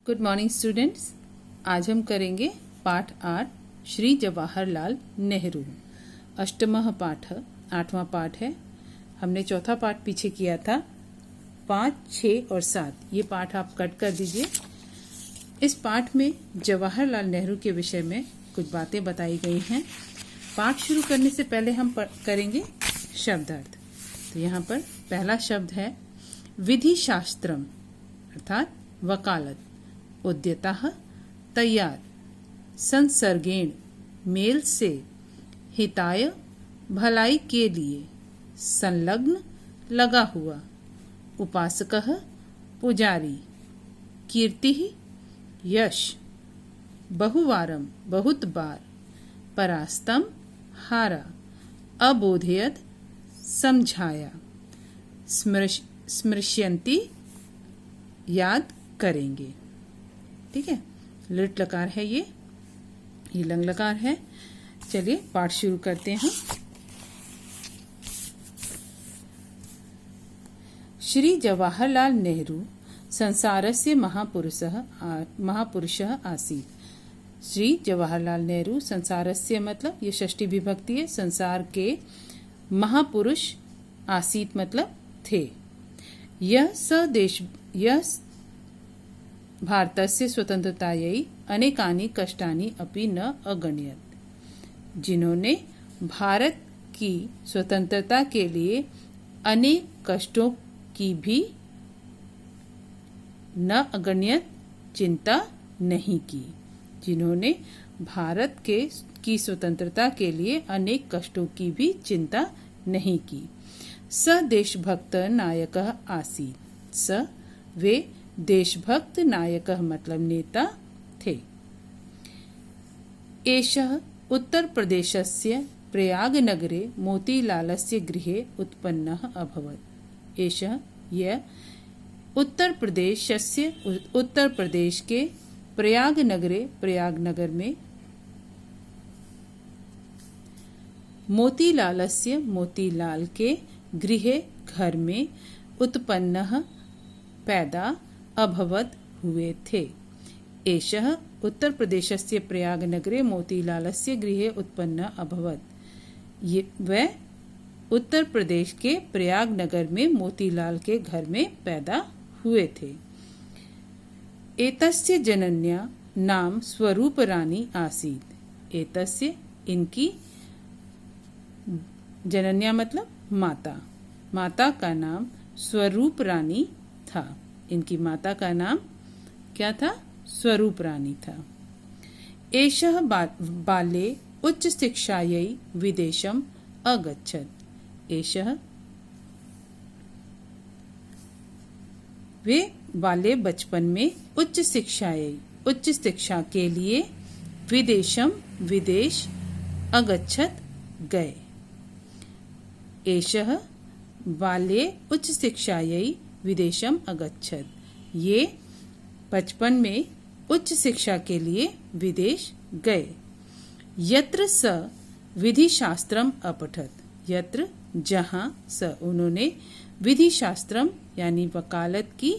Good morning students. आज हम करेंगे पाठ 8 श्री जवाहरलाल नेहरू। अष्टमः पाठ, 8वां पाठ है। हमने चौथा पाठ पीछे किया था। 5, 6 और 7 ये पाठ आप कट कर दीजिए। इस पाठ में जवाहरलाल नेहरू के विषय में कुछ बातें बताई गई हैं। पाठ शुरू करने से पहले हम करेंगे शब्दार्थ। तो यहाँ पर पहला शब्द है विधि शास्त्रम अर्थात वकालत। उद्यतः तैयार, संसर्गेण मेल से, हिताय भलाई के लिए, संलग्न लगा हुआ, उपासकः पुजारी, कीर्तिः यश, बहुवारम बहुत बार, परास्तम हारा, अबोधयत समझाया, स्मृश्यन्ति याद करेंगे। ठीक है, लिट लकार है ये लंग लकार है। चलिए पाठ शुरू करते हैं। श्री जवाहरलाल नेहरू संसारस्य महापुरुषः आसीत्। श्री जवाहरलाल नेहरू संसारस्य मतलब ये षष्ठी विभक्ति है। संसार के महापुरुष आसीत् मतलब थे। यह भारतस्य स्वतंत्रतायै अनेकानि कष्टानि अपि न अगण्यत्। जिन्होंने भारत की स्वतंत्रता के लिए अनेक कष्टों की भी न अगण्यत चिंता नहीं की। जिन्होंने भारत की स्वतंत्रता के लिए अनेक कष्टों की भी चिंता नहीं की। स देशभक्त नायकः आसीत्। स वे देशभक्त नायकः मतलब नेता थे। एषः उत्तर प्रदेशस्य प्रयागनगरे मोतीलालस्य गृहे उत्पन्नः अभवत्। एषः यह उत्तर प्रदेश के प्रयागनगर में मोतीलालस्य मोतीलाल के गृहे घर में उत्पन्नः पैदा अभवत हुए थे। एषः उत्तर प्रदेशस्य प्रयागनगरे मोतीलालस्य गृहे उत्पन्न अभवत। वह उत्तर प्रदेश के प्रयागनगर में मोतीलाल के घर में पैदा हुए थे। एतस्य जनन्या नाम स्वरूप रानी आसीत्। एतस्य इनकी जनन्या मतलब माता का नाम स्वरूप रानी था। इनकी माता का नाम क्या था? स्वरूप रानी था। एषः बाल्ये उच्च शिक्षायै विदेशम् अगच्छत्। एषः वे बाल्ये बचपन में उच्च शिक्षा के लिए विदेश अगच्छत् गए। एषः बाल्ये उच्च शिक्षायै विदेशम अगच्छत्। ये बचपन में उच्च शिक्षा के लिए विदेश गए। यत्र स विधि शास्त्रम अपठत्। यत्र जहाँ स उन्होंने विधि शास्त्रम यानी वकालत की,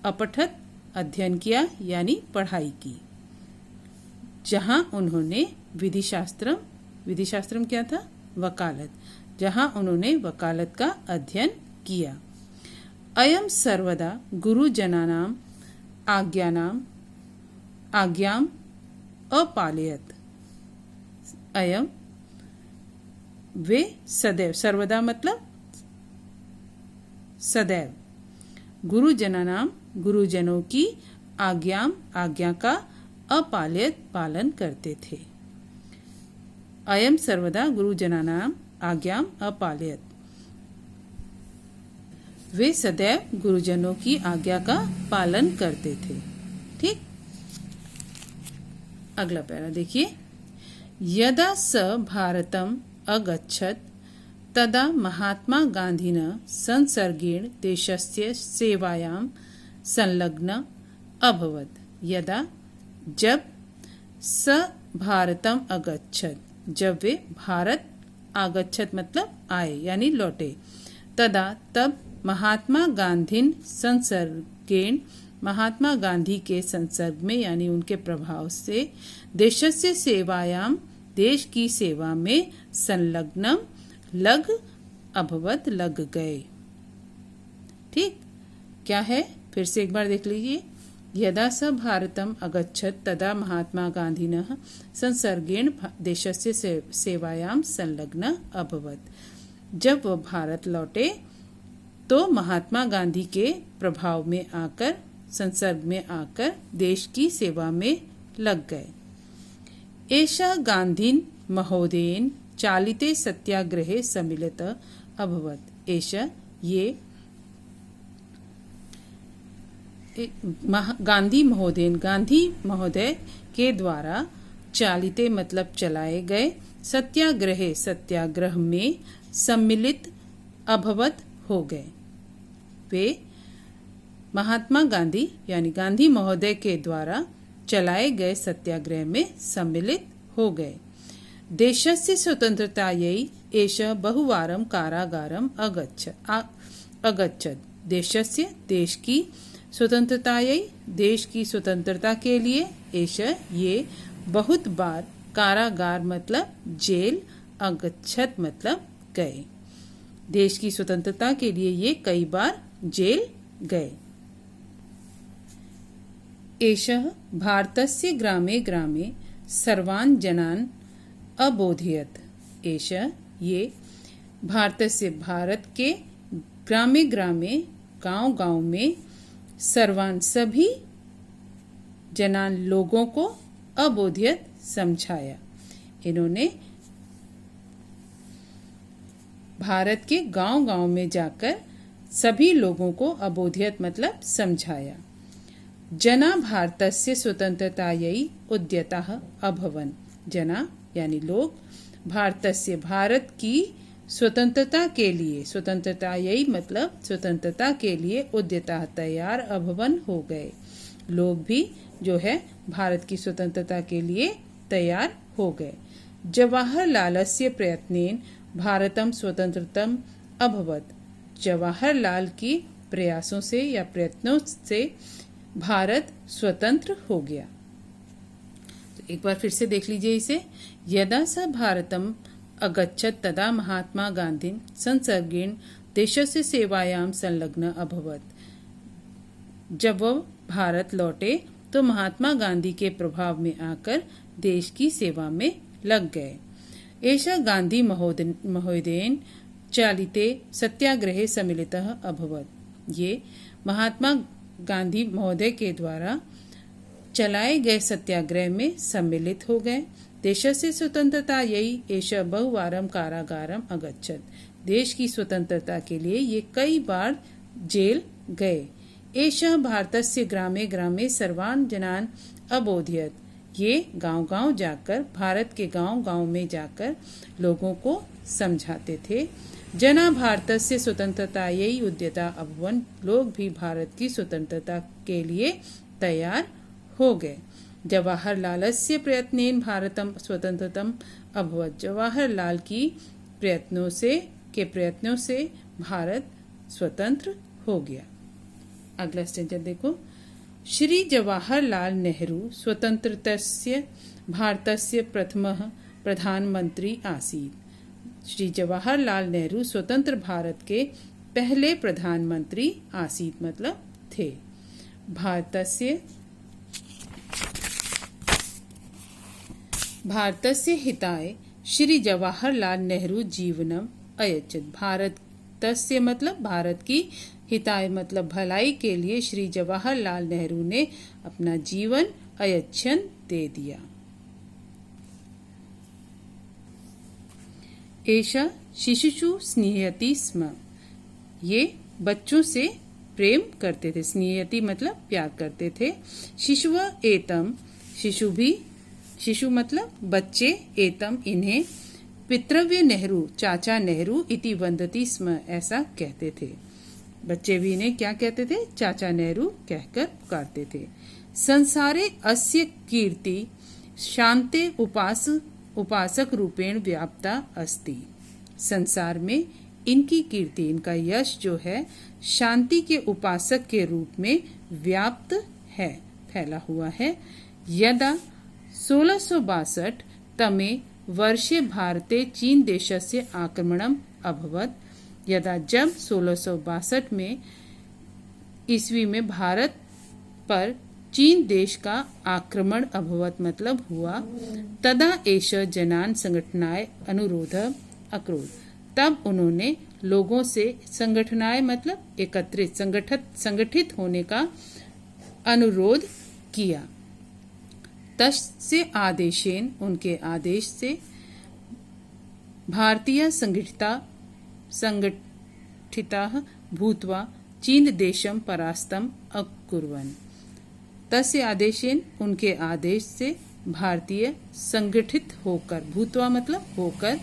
अपठत अध्ययन किया यानी पढ़ाई की। जहाँ उन्होंने विधि शास्त्रम क्या था? वकालत। जहाँ उन्होंने वकालत का अध्ययन किया। अयम सर्वदा गुरुजनानाम आज्ञाम अपालयत्। अयम वे सदैव, सर्वदा मतलब सदैव, गुरुजनों की आज्ञा का अपालयत् पालन करते थे। अयम सर्वदा गुरुजनानाम आज्ञाम अपालयत्। वे सदैव गुरुजनों की आज्ञा का पालन करते थे। ठीक, अगला पैरा देखिए। यदा स भारतम अगच्छत् तदा महात्मा गांधिनः संसर्गेण देशस्य सेवायां संलग्न अभवत्। यदा जब स भारतम अगच्छत्, जब वे भारत आगच्छत् मतलब आए यानी लौटे, तदा तब महात्मा गांधीन संसर्गेण महात्मा गांधी के संसर्ग में यानी उनके प्रभाव से देशस्य सेवायाम देश की सेवा में संलग्नम लग अभवत लग गए। ठीक, क्या है फिर से एक बार देख लीजिए। यदा स भारतम अगच्छत तदा महात्मा गांधिनः संसर्गेण देशस्य सेवायाम संलग्न अभवत। जब वह भारत लौटे तो महात्मा गांधी के प्रभाव में आकर संसर्ग में आकर देश की सेवा में लग गए। एषा गांधीन महोदयेन चालिते सत्याग्रहे सम्मिलित अभवत। एषा ये गांधी महोदय के द्वारा चालिते मतलब चलाए गए सत्याग्रह में सम्मिलित अभवत हो गए। वे महात्मा गांधी यानी गांधी महोदय के द्वारा चलाए गए सत्याग्रह में सम्मिलित हो गए। देशस्य स्वतंत्रतायै एषः बहुवारं कारागारम् अगच्छत्। देशस्य देश की स्वतंत्रतायै देश की स्वतंत्रता के लिए एषः ये बहुत बार कारागार मतलब जेल अगच्छत् मतलब गए। देश की स्वतंत्रता के लिए ये कई बार जेल गए। एषः भारतस्य ग्रामे ग्रामे सर्वान् जनान् अबोधयत्। एषः ये भारतस्य भारत के ग्रामे ग्रामे गांव गांव में सर्वान् सभी जनान लोगों को अबोधयत समझाया। इन्होंने भारत के गांव गांव में जाकर सभी लोगों को अबोधयत मतलब समझाया। जना भारतस्य स्वतंत्रतायै उद्यताः अभवन्। जना यानी लोग भारतस्य भारत की स्वतंत्रता के लिए स्वतंत्रतायै मतलब स्वतंत्रता के उद्यताः तैयार अभवन हो गए। लोग भी जो है भारत की स्वतंत्रता के लिए तैयार हो गए। जवाहरलालस्य प्रयत्नेन भारतम स्वतंत्रतम अभवत। जवाहरलाल की प्रयासों से या प्रयत्नों से भारत स्वतंत्र हो गया। तो एक बार फिर से देख लीजिए इसे। यदा स भारतम अगच्छत् तदा महात्मा गांधी संसर्गेण देशस्य सेवायां संलग्न अभवत। जब वह भारत लौटे तो महात्मा गांधी के प्रभाव में आकर देश की सेवा में लग गए। एषा गांधी महोदयेन चालिते सत्याग्रहे सम्मिलितः अभवत। ये महात्मा गांधी महोदय के द्वारा चलाए गए सत्याग्रह में सम्मिलित हो गए। देशस्य स्वतंत्रतायै एषः बहुवारं कारागारम् अगच्छत्। देश की स्वतंत्रता के लिए ये कई बार जेल गए। एषः भारतस्य ग्रामे ग्रामे सर्वान् जनान् अबोधयत्। ये गांव-गांव जाकर भारत के गांव-गांव में जाकर लोगों को समझाते थे। जना भारतस्य स्वतंत्रतायै उद्यता अभवन्। लोग भी भारत की स्वतंत्रता के लिए तैयार हो गए। जवाहरलालस्य प्रयत्नेन भारतम स्वतंत्रतम अभवत। जवाहरलाल की प्रयत्नों से भारत स्वतंत्र हो गया। अगला स्टेंजर देखो। श्री जवाहरलाल नेहरू स्वतंत्रतस्य भारतस्य प्रथमः प्रधानमंत्री आसीत्। श्री जवाहरलाल नेहरू स्वतंत्र भारत के पहले प्रधानमंत्री आसीत् मतलब थे। भारतस्य हिताय श्री जवाहरलाल नेहरू जीवनम अयच्छत्। भारतस्य मतलब भारत की हिताय मतलब भलाई के लिए श्री जवाहरलाल नेहरू ने अपना जीवन अयच्छन दे दिया। एषा शिशुषु स्नेहयति स्म। ये बच्चों से प्रेम करते थे। स्नेहयति मतलब प्यार करते थे। शिशुव एतम शिशु मतलब बच्चे एतम इन्हें पितृव्य नेहरू चाचा नेहरू इति वंदति स्म ऐसा कहते थे। बच्चे भी इन्हें क्या कहते थे? चाचा नेहरू कहकर पुकारते थे। संसारे अस्य कीर्ति शांते उपासक रूपेण व्याप्ता अस्ति। संसार में इनकी कीर्ति इनका यश जो है शांति के उपासक के रूप में व्याप्त है, फैला हुआ है। यदा 1662 तमे वर्षे भारते चीन देशस्य आक्रमणम अभवत्। यदा जब 1662 में ईस्वी में भारत पर चीन देश का आक्रमण अभवत मतलब हुआ, तदा एष जनान संगठनाय अनुरोध अकरोत्। तब उन्होंने लोगों से संगठनाय मतलब एकत्रित संगठित होने का अनुरोध किया। तस्य आदेशेन उनके आदेश से भारतीय संगठिताः भूत्वा चीन देशम परास्तम अकुर्वन्। तस्य आदेशेन उनके आदेश से भारतीय संगठित होकर, भूत्वा मतलब होकर,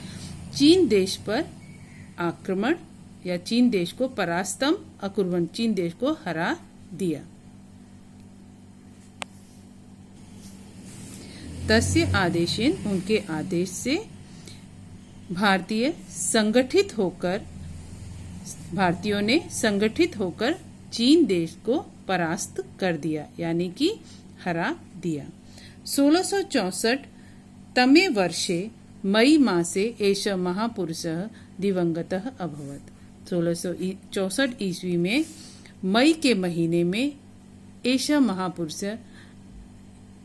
चीन देश पर आक्रमण या चीन देश को परास्तम अकुर्वन् चीन देश को हरा दिया। तस्य आदेशेन उनके आदेश से भारतीयों ने संगठित होकर चीन देश को परास्त कर दिया यानी कि हरा दिया। 1664 तमे वर्षे मई मासे एष महापुरुषः दिवंगतः अभवत्। 1664 ईस्वी में मई के महीने में एष महापुरुष,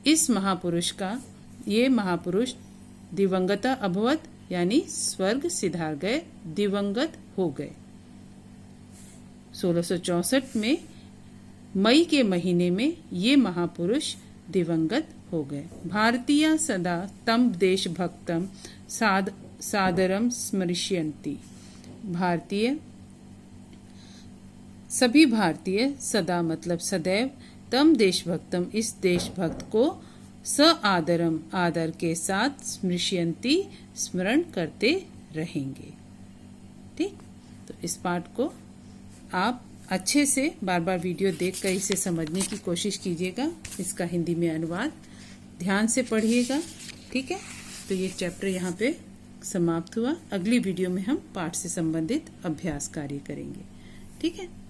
इस महापुरुष का, ये महापुरुष दिवंगत अभवत यानी स्वर्ग सिधार गए, दिवंगत हो गए। 1664 में मई के महीने में ये महापुरुष दिवंगत हो गए। भारतीय सदा तम देशभक्तम सादरम स्मृष्यन्ति। सभी भारतीय सदा मतलब सदैव, तम देशभक्तम इस देशभक्त को, स आदरम आदर के साथ, स्मृष्यन्ति स्मरण करते रहेंगे। ठीक, तो इस पाठ को आप अच्छे से बार बार वीडियो देखकर इसे समझने की कोशिश कीजिएगा। इसका हिंदी में अनुवाद ध्यान से पढ़िएगा। ठीक है, तो ये चैप्टर यहाँ पे समाप्त हुआ। अगली वीडियो में हम पाठ से संबंधित अभ्यास कार्य करेंगे। ठीक है।